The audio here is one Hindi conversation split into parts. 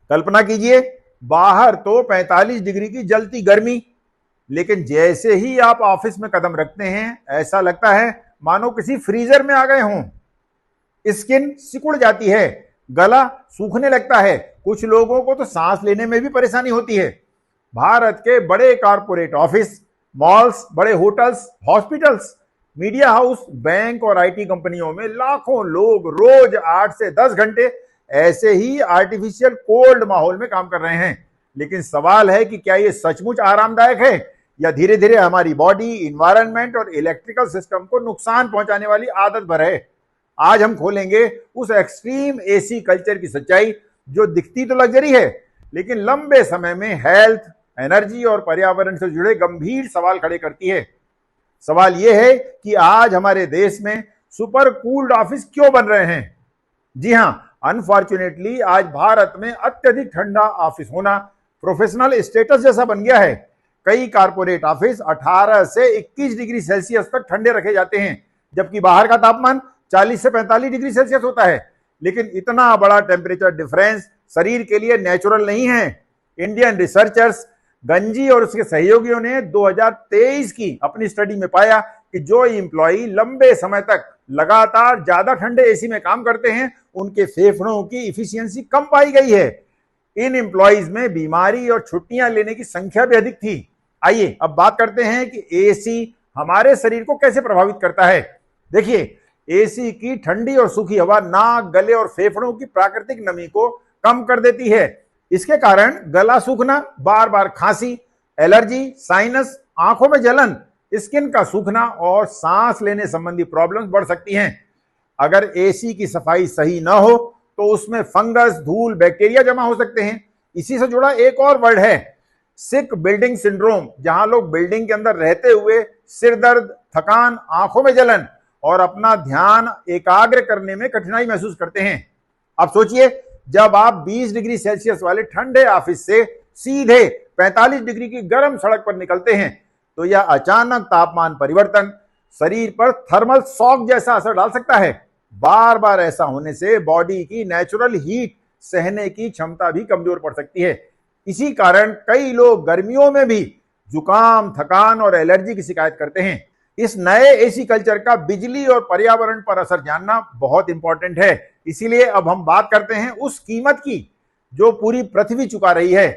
कल्पना कीजिए, बाहर तो 45 डिग्री की जलती गर्मी, लेकिन जैसे ही आप ऑफिस में कदम रखते हैं ऐसा लगता है मानो किसी फ्रीजर में आ गए हों। स्किन सिकुड़ जाती है, गला सूखने लगता है, कुछ लोगों को तो सांस लेने में भी परेशानी होती है। भारत के बड़े कॉरपोरेट ऑफिस, मॉल्स, बड़े hotels, hospitals, media house, bank और आईटी कंपनियों में लाखों लोग रोज 8 से 10 घंटे ऐसे ही आर्टिफिशियल कोल्ड माहौल में काम कर रहे हैं। लेकिन सवाल है कि क्या ये सचमुच आरामदायक है या धीरे धीरे हमारी बॉडी, इन्वायरमेंट और इलेक्ट्रिकल सिस्टम को नुकसान पहुंचाने वाली आदत भर है। आज हम खोलेंगे उस एक्सट्रीम एसी कल्चर की सच्चाई जो दिखती तो लग्जरी है, लेकिन लंबे समय में हेल्थ, एनर्जी और पर्यावरण से जुड़े गंभीर सवाल खड़े करती है। सवाल यह है कि आज हमारे देश में सुपर कूल्ड ऑफिस क्यों बन रहे हैं। जी हां, अनफॉर्चुनेटली आज भारत में अत्यधिक ठंडा ऑफिस होना प्रोफेशनल स्टेटस जैसा बन गया है। कई कारपोरेट ऑफिस 18 से 21 डिग्री सेल्सियस तक ठंडे रखे जाते हैं, जबकि बाहर का तापमान 40 से 45 डिग्री सेल्सियस होता है। लेकिन इतना बड़ा टेम्परेचर डिफरेंस शरीर के लिए नेचुरल नहीं है। इंडियन रिसर्चर्स गंजी और उसके सहयोगियों ने 2023 की अपनी स्टडी में पाया कि जो एम्प्लॉई लंबे समय तक लगातार ज्यादा ठंडे एसी में काम करते हैं उनके फेफड़ों की इफिशियंसी कम पाई गई है। इन एम्प्लॉइज में बीमारी और छुट्टियां लेने की संख्या भी अधिक थी। आइए अब बात करते हैं कि एसी हमारे शरीर को कैसे प्रभावित करता है। देखिए, एसी की ठंडी और सूखी हवा नाक, गले और फेफड़ों की प्राकृतिक नमी को कम कर देती है। इसके कारण गला सूखना, बार बार खांसी, एलर्जी, साइनस, आंखों में जलन, स्किन का सूखना और सांस लेने संबंधी प्रॉब्लम्स बढ़ सकती हैं। अगर एसी की सफाई सही ना हो तो उसमें फंगस, धूल, बैक्टीरिया जमा हो सकते हैं। इसी से जुड़ा एक और वर्ड है सिक बिल्डिंग सिंड्रोम, जहां लोग बिल्डिंग के अंदर रहते हुए सिर दर्द, थकान, आंखों में जलन और अपना ध्यान एकाग्र करने में कठिनाई महसूस करते हैं। अब सोचिए, जब आप 20 डिग्री सेल्सियस वाले ठंडे ऑफिस से सीधे 45 डिग्री की गर्म सड़क पर निकलते हैं तो यह अचानक तापमान परिवर्तन शरीर पर थर्मल शॉक जैसा असर डाल सकता है। बार बार ऐसा होने से बॉडी की नेचुरल हीट सहने की क्षमता भी कमजोर पड़ सकती है। इसी कारण कई लोग गर्मियों में भी जुकाम, थकान और एलर्जी की शिकायत करते हैं। इस नए एसी कल्चर का बिजली और पर्यावरण पर असर जानना बहुत इंपॉर्टेंट है। इसीलिए अब हम बात करते हैं उस कीमत की जो पूरी पृथ्वी चुका रही है।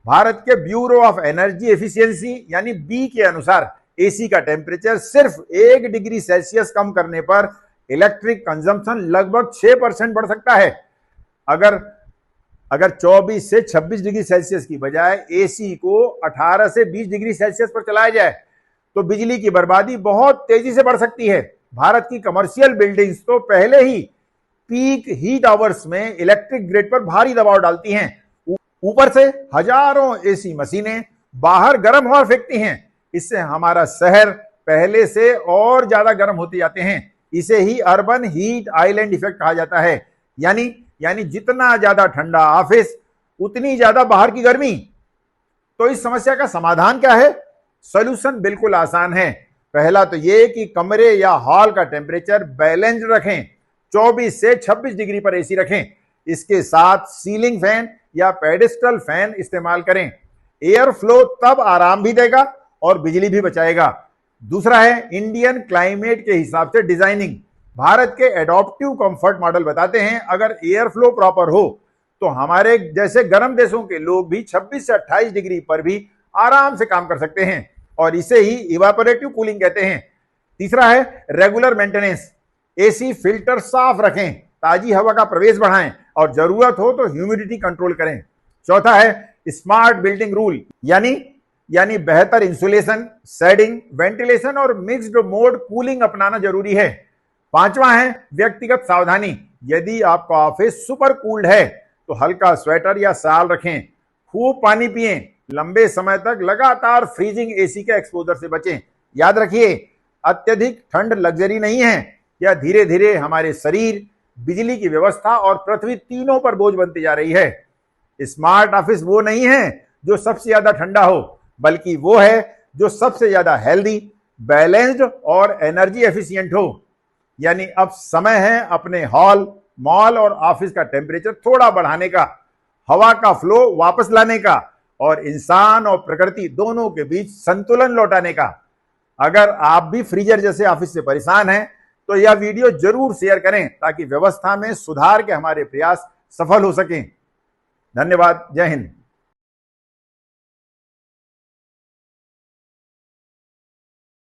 भारत के ब्यूरो ऑफ एनर्जी एफिशिएंसी यानी बी के अनुसार एसी का टेम्परेचर सिर्फ 1 डिग्री सेल्सियस कम करने पर इलेक्ट्रिक कंजम्पशन लगभग 6% बढ़ सकता है। अगर 24 से 26 डिग्री सेल्सियस की बजाय एसी को 18 से 20 डिग्री सेल्सियस पर चलाया जाए तो बिजली की बर्बादी बहुत तेजी से बढ़ सकती है। भारत की कमर्शियल बिल्डिंग्स तो पहले ही पीक हीट आवर्स में इलेक्ट्रिक ग्रिड पर भारी दबाव डालती हैं। ऊपर से हजारों एसी मशीनें बाहर गर्म हवा फेंकती हैं। इससे हमारा शहर पहले से और ज्यादा गर्म होते जाते हैं। इसे ही अर्बन हीट आइलैंड इफेक्ट कहा जाता है। यानी जितना ज्यादा ठंडा ऑफिस उतनी ज्यादा बाहर की गर्मी। तो इस समस्या का समाधान क्या है? सॉल्यूशन बिल्कुल आसान है। पहला तो ये कि कमरे या हॉल का टेम्परेचर बैलेंस्ड रखें, 24 से 26 डिग्री पर एसी रखें। इसके साथ सीलिंग फैन या पेडिस्टल फैन इस्तेमाल करें। एयर फ्लो तब आराम भी देगा और बिजली भी बचाएगा। दूसरा है इंडियन क्लाइमेट के हिसाब से डिजाइनिंग। भारत के एडॉप्टिव कंफर्ट मॉडल बताते हैं अगर एयर फ्लो प्रॉपर हो तो हमारे जैसे गर्म देशों के लोग भी 26 से 28 डिग्री पर भी आराम से काम कर सकते हैं और इसे ही इवापोरेटिव कूलिंग कहते हैं। तीसरा है रेगुलर मेंटेनेंस। एसी फिल्टर साफ रखें, ताजी हवा का प्रवेश बढ़ाएं और जरूरत हो तो ह्यूमिडिटी कंट्रोल करें। चौथा है स्मार्ट बिल्डिंग रूल, यानी बेहतर इंसुलेशन, शेडिंग, वेंटिलेशन और मिक्स्ड मोड कूलिंग अपनाना जरूरी है। पांचवा है व्यक्तिगत सावधानी। यदि आपका ऑफिस सुपर कूल्ड है तो हल्का स्वेटर या शाल रखें। खूब पानी पिएं, लंबे समय तक लगातार फ्रीजिंग एसी के एक्सपोजर से बचें। याद रखिए, अत्यधिक ठंड लग्जरी नहीं है, यह धीरे धीरे हमारे शरीर, बिजली की व्यवस्था और पृथ्वी तीनों पर बोझ बनती जा रही है। स्मार्ट ऑफिस वो नहीं है जो सबसे ज्यादा ठंडा हो, बल्कि वो है जो सबसे ज्यादा हेल्दी, बैलेंस्ड और एनर्जी एफिशिएंट हो। यानी अब समय है अपने हॉल, मॉल और ऑफिस का टेम्परेचर थोड़ा बढ़ाने का। हवा का फ्लो वापस लाने का और इंसान और प्रकृति दोनों के बीच संतुलन लौटाने का। अगर आप भी फ्रीजर जैसे ऑफिस से परेशान हैं तो यह वीडियो जरूर शेयर करें ताकि व्यवस्था में सुधार के हमारे प्रयास सफल हो सकें। धन्यवाद। जय हिंद।